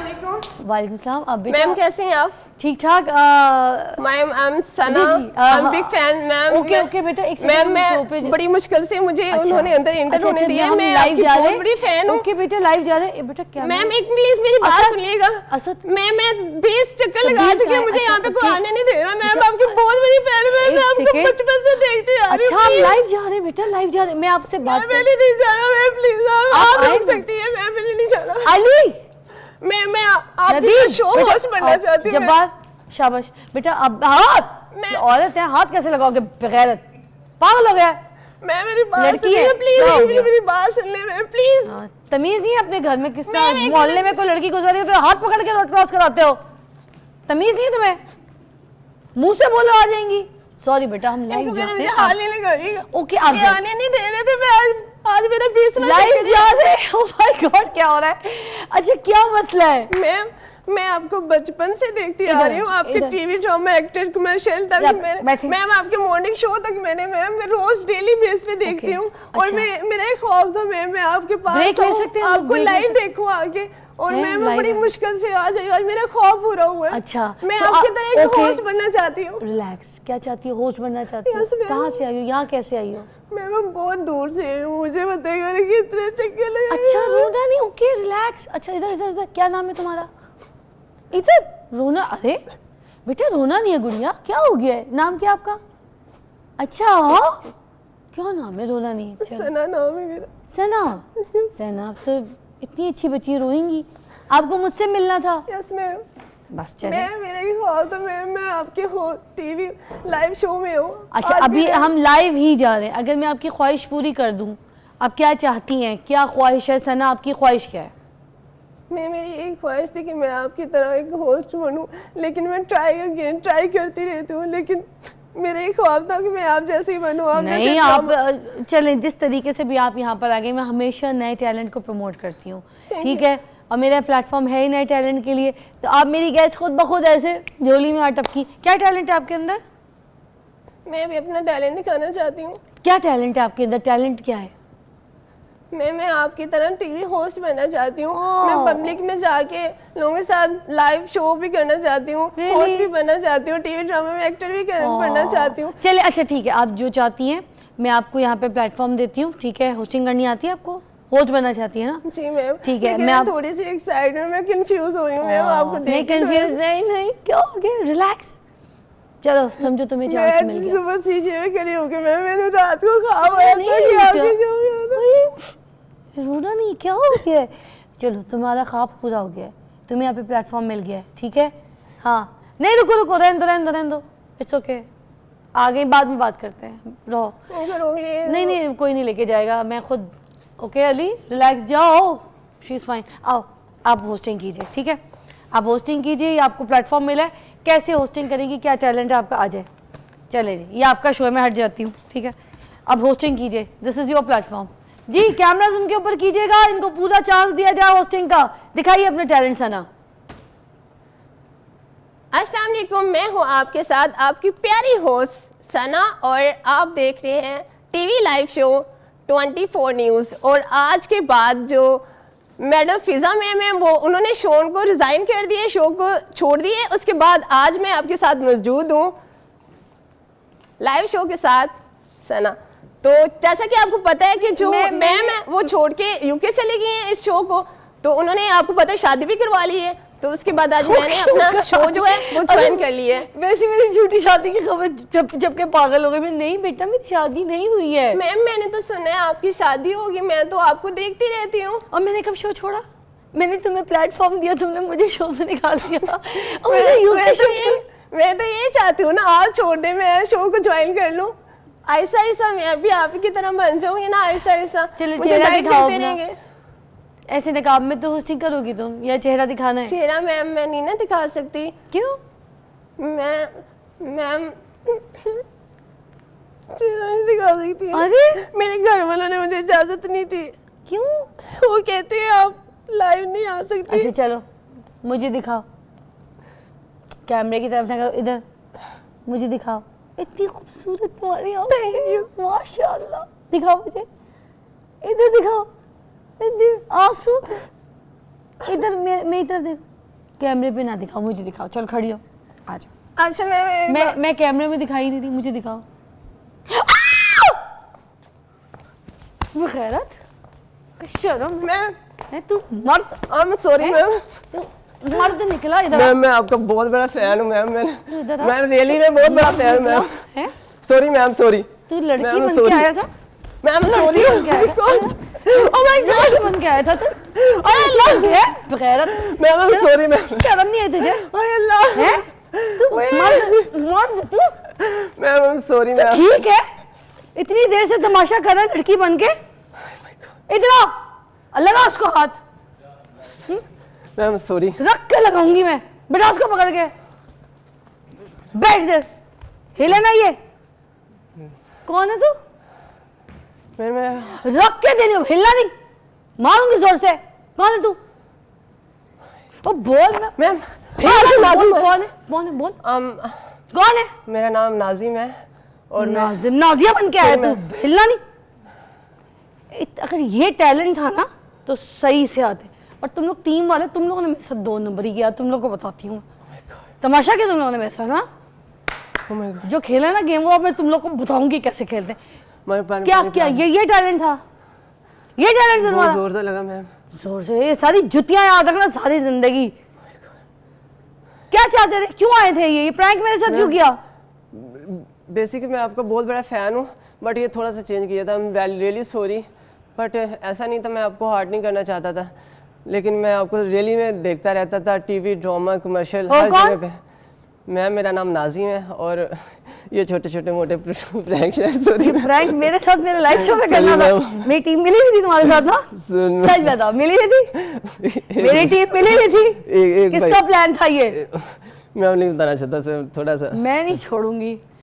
वालेकुम सलाम। आप मैम कैसी हैं आप? ठीक ठाक। Ma'am I M Sana, I am big fan ma'am. Okay okay बेटा, एक मैम मैं बड़ी मुश्किल से मुझे उन्होंने अंदर एंटर होने दिया। मैं लाइव जा रहे हैं, बड़ी फैन हूं। ओके बेटा लाइव जा रहे हैं बेटा। क्या मैम एक प्लीज मेरी बात सुनिएगा। मैं 20 चक्कर लगा चुकी हूं, मुझे यहाँ पे कोई आने नहीं दे रहा। मैम आपकी बहुत बड़ी फैन हूं, मैं आपको बचपन से देखती आ रही हूं। अच्छा आप लाइव जा रहे हैं बेटा, लाइव जा रहे हैं। मैं आपसे बात मैंने नहीं जाना मैम, प्लीज आप रोक सकती है मैम, मैंने नहीं जाना। अली मैं आपकी शो होस्ट बनना चाहती हूं। जब्बार शाबाश बेटा। अब हाथ औरत है, हाथ कैसे लगाओगे बेगैरत, पागल हो गया। मैं मेरी बात सुनिए प्लीज, मेरी बात सुन ले मैम प्लीज। तमीज नहीं है अपने घर में, किस तरह मोहल्ले में कोई लड़की गुजर रही हो तो हाथ पकड़ के रोड क्रॉस कराते हो? तमीज नहीं है तुम्हें? मुंह से बोलो आ जाएंगी। सॉरी बेटा हम लाइव जा रहे हैं। ओके आप आने नहीं दे रहे थे। मैं आज मेरा 20 लाइव जा रहे हैं। ओह माय गॉड क्या हो रहा है? अच्छा क्या मसला है? मैम मैं आपको बचपन से देखती आ रही हूँ, आपके टीवी ड्रामा, एक्टर, कमर्शियल तक मैम आपके मॉर्निंग शो तक मैंने मैम रोज डेली बेस पे देखती हूँ। और मेरा एक ख्वाब था मैम मैं आपके पास आपको लाइव देखूं आके। और मैम बड़ी मुश्किल से आ जाइए, आज मेरा ख्वाब पूरा हुआ है। अच्छा मैं आपकी तरह एक होस्ट बनना चाहती हूँ। रिलैक्स, क्या चाहती हो? होस्ट बनना चाहती हो? कहाँ से आई हो? यहाँ कैसे आई हो? मैम बहुत दूर से आई हूँ, मुझे बताइएगा कितने चक्कर लगे। अच्छा रोना नहीं, ओके रिलैक्स। अच्छा इधर इधर इधर, क्या नाम है तुम्हारा? इधर रोना। अरे बेटा रोना नहीं है गुड़िया, क्या हो गया है? नाम क्या आपका? अच्छा क्या नाम है? रोना नहीं है। सना नाम है मेरा। सना? सना तो इतनी अच्छी बच्ची, रोएंगी। आपको मुझसे मिलना था? Yes ma'am. बस चले। मेरा ही ख्वाब था मैम मैं आपके टीवी लाइव शो में हूँ। अच्छा अभी हम लाइव ही जा रहे हैं। अगर मैं आपकी ख्वाहिश पूरी कर दूं, आप क्या चाहती हैं? क्या ख्वाहिश है सना, आपकी ख्वाहिश क्या है? मेरी एक ख्वाहिश थी कि मैं आपकी तरह एक होस्ट बनूं, लेकिन मैं ट्राई करती रहती हूँ, लेकिन मेरा एक ख्वाब था कि मैं आप जैसे ही बनूं। आप नहीं जैसे आप चलें, जिस तरीके से भी आप यहाँ पर आ गए, मैं हमेशा नए टैलेंट को प्रमोट करती हूँ, ठीक है? और मेरा प्लेटफॉर्म है ही नए टैलेंट के लिए, तो आप मेरी गैस खुद ब खुद ऐसे झोली में अटपकी। क्या टैलेंट है आपके अंदर? मैं भी अपना टैलेंट दिखाना चाहती हूँ। क्या टैलेंट है आपके अंदर? टैलेंट क्या है? मैं आपकी तरह टीवी होस्ट बनना चाहती हूँ। मैं पब्लिक में जाके लोगों के साथ लाइव शो भी करना चाहती हूँ, होस्ट भी बनना चाहती हूँ, टीवी ड्रामा में एक्टर भी बनना चाहती हूँ। चलिए अच्छा ठीक है, आप जो चाहती हैं मैं आपको यहाँ पे प्लेटफॉर्म देती हूँ, ठीक है? होस्टिंग करनी आती है आपको? होस्ट बनना चाहती है ना? जी मैम। ठीक है, मैं थोड़ी सी एक्साइटेड, मैं कंफ्यूज हो रही हूँ मैम आपको देख के। कंफ्यूज नहीं, क्या हो गया? रिलैक्स। चलो समझो तुम्हें चांस मिल गया। सुबह सीजे में खड़ी होके मैंने रात को ख्वाब आया था कि आपके शो में रोना नहीं, क्या हो गया? चलो तुम्हारा ख्वाब पूरा हो गया है, तुम्हें यहाँ पे प्लेटफॉर्म मिल गया है, ठीक है? हाँ नहीं रुको, रहने दो, इट्स ओके। आगे बाद में बात करते हैं, रहो। नहीं कोई नहीं लेके जाएगा, मैं खुद। ओके अली रिलैक्स, जाओ, शी इज़ फाइन। आओ आप होस्टिंग कीजिए, ठीक है? आप होस्टिंग कीजिए, आपको प्लेटफॉर्म मिला है, कैसे होस्टिंग करेंगी, क्या टैलेंट है आपका, आ जाए। चले जी, ये आपका शो है, मैं हट जाती हूँ, ठीक है? अब होस्टिंग कीजिए, दिस इज़ योर प्लेटफॉर्म। जी कैमराज उनके ऊपर कीजिएगा, इनको पूरा चांस दिया जाए होस्टिंग का। दिखाइए अपने टैलेंट सना। अस्सलाम वालेकुम, मैं हूँ आपके साथ आपकी प्यारी होस्ट सना और आप देख रहे हैं टीवी लाइव शो 24 न्यूज़। और आज के बाद जो मैडम फिजा मैम है वो उन्होंने शो को रिजाइन कर दिए, शो को छोड़ दिए। उसके बाद आज मैं आपके साथ मौजूद हूँ लाइव शो के साथ सना। तो जैसा कि आपको पता है कि जो मैम है वो छोड़ के यूके चली गई हैं इस शो को, तो उन्होंने आपको पता है शादी भी करवा ली है। तो उसके बाद आज मैंने अपना शो जो है वो ज्वाइन कर ली है। वैसे मेरी झूठी शादी की खबर जब के पागल हो गए। मैं नहीं बेटा, मेरी शादी नहीं हुई है। मैम मैंने तो सुना है आपकी शादी होगी, मैं तो आपको देखती रहती हूँ। और मैंने कब शो छोड़ा? मैंने तुम्हें प्लेटफॉर्म दिया, तुमने मुझे शो से निकाल दिया। मैं तो ये चाहती हूँ ना आप छोड़ दे, मैं शो को ज्वाइन कर लूँ। ऐसा मैं भी आप की तरह बन जाऊंगी ना, ऐसा। चलो चेहरा दिखाओ अपना। ऐसे नकाब में तो होस्टिंग करोगी तुम, या चेहरा दिखाना है? चेहरा मैम मैं नहीं ना दिखा सकती। क्यों? मैम चेहरा नहीं दिखा सकती। अरे मेरे घर वालों ने मुझे इजाजत नहीं दी। क्यों? वो कहते हैं आप लाइव नहीं आ सकती। अच्छा चलो मुझे दिखाओ, कैमरे की तरफ ना, इधर मुझे दिखाओ। इतनी खूबसूरत तुम्हारी आंखें, माशाल्लाह। दिखाओ मुझे, इधर दिखाओ, इधर आंसू, इधर मेरी तरफ देखो। कैमरे पे ना दिखाओ, मुझे दिखाओ। चल खड़ी हो, आ जाओ। अच्छा मैं मैं कैमरे में दिखाई नहीं रही, मुझे दिखाओ। वो खैरत, शर्म मैम है तू, मर्द। आई एम सॉरी मैम। तू मर्द निकला इधर। मैम मैं आपका बहुत बड़ा फैन हूँ मैम। इधर आ। मैम रियली में बहुत बड़ा फैन मैम। है सॉरी मैम सॉरी। तू लड़की मैम, बन sorry. के आया था। Ma'am sorry. लड़की बन के आया था। Oh my God. लड़की बन के आया था तू। अरे लग गया बगैरत। Ma'am I am sorry ma'am. शर्म नहीं है तुझे? ओए अल्लाह। है तू मर्द तू। Ma'am I am sorry ma'am. ठीक है, इतनी देर से तमाशा कर रहा है लड़की बन के। इधर आ, लगा उसको हाथ। Ma'am sorry. रख के लगाऊंगी मैं, बेटा उसको पकड़ के। बैठ दे, हिले ना ये। कौन है तू? मैं रख के दे रही हूँ, हिलना नहीं, मारूंगी जोर से। कौन है तू? ओ बोल। मैं मैम बोल, कौन है? बोल कौन है? मेरा नाम नाजिम है और नाजिम, नाजिया बन के आया तू, हिलना नहीं। अगर ये टैलेंट था ना तो सही से आते। और तुम लोग टीम वाले, तुम लोगों ने मेरे साथ 2 नंबर ही किया। तुम लोग को बताती हूँ तमाशा क्या तुम लोगों ने मेरे साथ ना। जो खेला ना गेम, वो अब मैं तुम लोग को बताऊंगी कैसे खेलते हैं। क्या क्या ये टैलेंट था? ये टैलेंट था तुम्हारा? जोर से लगा मैम। जोर से। ये सारी जुतियां याद रखना सारी जिंदगी। क्या चाहते थे, क्यों आए थे? ये प्रैंक मेरे साथ क्यों किया? बेसिकली मैं आपका बहुत बड़ा फैन हूँ, बट ये थोड़ा सा चेंज किया था। I am really sorry, but ऐसा नहीं था, मैं आपको हर्ट नहीं करना चाहता था। लेकिन मैं आपको रियली में देखता रहता था, टीवी, ड्रामा, कमर्शियल, हर जगह पे। मैम मेरा नाम नाजिम है और ये छोटे छोटे मोटे प्रैंक है। सॉरी प्रैंक मेरे साथ मेरे लाइव शो में करना था। मेरी टीम मिली हुई थी तुम्हारे साथ ना? सच बताओ, मिली हुई थी? मेरी टीम मिली हुई थी। किसका प्लान था ये? मैं नहीं बताना चाहता सर, थोड़ा सा। मैं नहीं छोड़ूंगी।